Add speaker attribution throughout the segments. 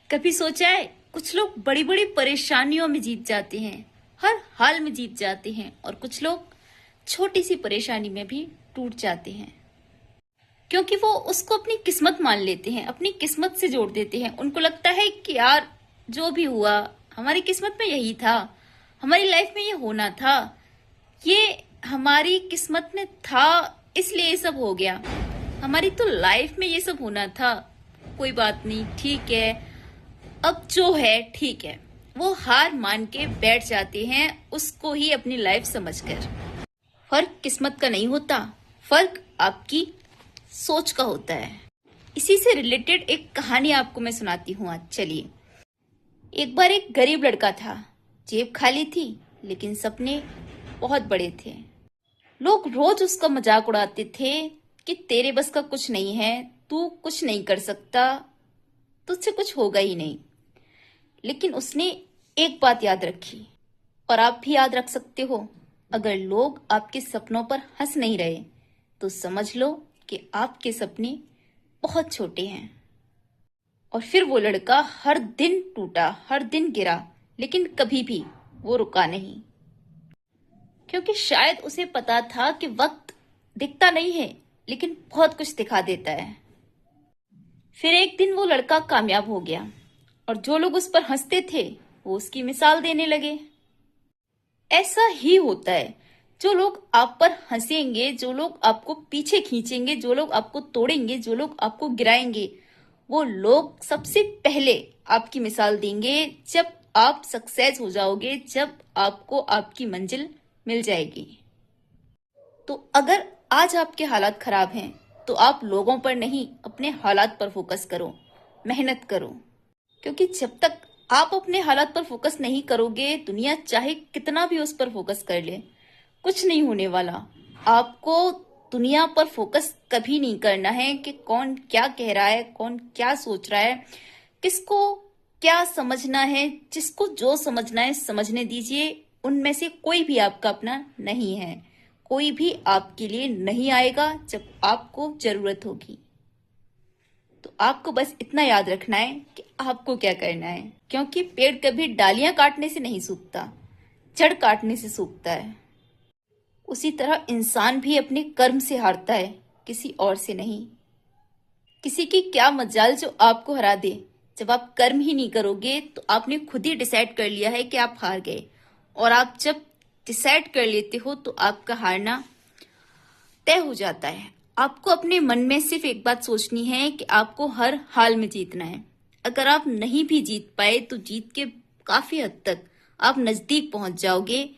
Speaker 1: कभी सोचा है कुछ लोग बड़ी बड़ी परेशानियों में जीत जाते हैं, हर हाल में जीत जाते हैं, और कुछ लोग छोटी सी परेशानी में भी टूट जाते हैं क्योंकि वो उसको अपनी किस्मत मान लेते हैं, अपनी किस्मत से जोड़ देते हैं। उनको लगता है कि यार जो भी हुआ हमारी किस्मत में यही था, हमारी लाइफ में ये होना था, ये हमारी किस्मत में था, इसलिए ये सब हो गया, हमारी तो लाइफ में ये सब होना था, कोई बात नहीं, ठीक है, अब जो है ठीक है। वो हार मान के बैठ जाते हैं उसको ही अपनी लाइफ समझकर। फर्क किस्मत का नहीं होता, फर्क आपकी सोच का होता है। इसी से रिलेटेड एक कहानी आपको मैं सुनाती हूँ आज। चलिए, एक बार एक गरीब लड़का था, जेब खाली थी लेकिन सपने बहुत बड़े थे। लोग रोज उसका मजाक उड़ाते थे कि तेरे बस का कुछ नहीं है, तू कुछ नहीं कर सकता, तुझसे कुछ होगा ही नहीं। लेकिन उसने एक बात याद रखी, और आप भी याद रख सकते हो। अगर लोग आपके सपनों पर हंस नहीं रहे तो समझ लो कि आपके सपने बहुत छोटे हैं। और फिर वो लड़का हर दिन टूटा, हर दिन गिरा, लेकिन कभी भी वो रुका नहीं, क्योंकि शायद उसे पता था कि वक्त दिखता नहीं है लेकिन बहुत कुछ दिखा देता है। फिर एक दिन वो लड़का कामयाब हो गया, और जो लोग उस पर हंसते थे वो उसकी मिसाल देने लगे। ऐसा ही होता है, जो लोग आप पर हंसेंगे, जो लोग आपको पीछे खींचेंगे, जो लोग आपको तोड़ेंगे, जो लोग आपको गिराएंगे, वो लोग सबसे पहले आपकी मिसाल देंगे जब आप सक्सेस हो जाओगे, जब आपको आपकी मंजिल मिल जाएगी। तो अगर आज आपके हालात खराब हैं तो आप लोगों पर नहीं, अपने हालात पर फोकस करो, मेहनत करो। क्योंकि जब तक आप अपने हालात पर फोकस नहीं करोगे, दुनिया चाहे कितना भी उस पर फोकस कर ले, कुछ नहीं होने वाला। आपको दुनिया पर फोकस कभी नहीं करना है कि कौन क्या कह रहा है, कौन क्या सोच रहा है, किसको क्या समझना है। जिसको जो समझना है समझने दीजिए। उनमें से कोई भी आपका अपना नहीं है, कोई भी आपके लिए नहीं आएगा जब आपको जरूरत होगी। तो आपको बस इतना याद रखना है कि आपको क्या करना है, क्योंकि पेड़ कभी डालियां काटने से नहीं सूखता, जड़ काटने से सूखता है। उसी तरह इंसान भी अपने कर्म से हारता है, किसी और से नहीं। किसी की क्या मजाल जो आपको हरा दे। जब आप कर्म ही नहीं करोगे तो आपने खुद ही डिसाइड कर लिया है कि आप हार गए। और आप जब डिसाइड कर लेते हो तो आपका हारना तय हो जाता है। आपको अपने मन में सिर्फ एक बात सोचनी है कि आपको हर हाल में जीतना है। अगर आप नहीं भी जीत पाए तो जीत के काफी हद तक आप नजदीक पहुंच जाओगे,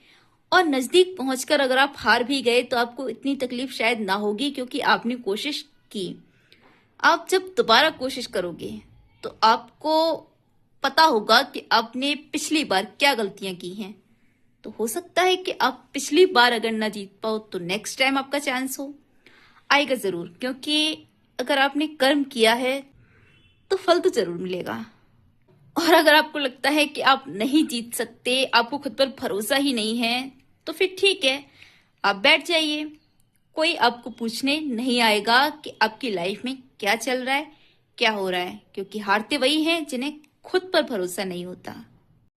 Speaker 1: और नजदीक पहुंचकर अगर आप हार भी गए तो आपको इतनी तकलीफ शायद ना होगी, क्योंकि आपने कोशिश की। आप जब दोबारा कोशिश करोगे तो आपको पता होगा कि आपने पिछली बार क्या गलतियां की हैं। तो हो सकता है कि आप पिछली बार अगर ना जीत पाओ तो नेक्स्ट टाइम आपका चांस हो, आएगा जरूर। क्योंकि अगर आपने कर्म किया है तो फल तो जरूर मिलेगा। और अगर आपको लगता है कि आप नहीं जीत सकते, आपको खुद पर भरोसा ही नहीं है, तो फिर ठीक है, आप बैठ जाइए। कोई आपको पूछने नहीं आएगा कि आपकी लाइफ में क्या चल रहा है, क्या हो रहा है, क्योंकि हारते वही हैं जिन्हें खुद पर भरोसा नहीं होता।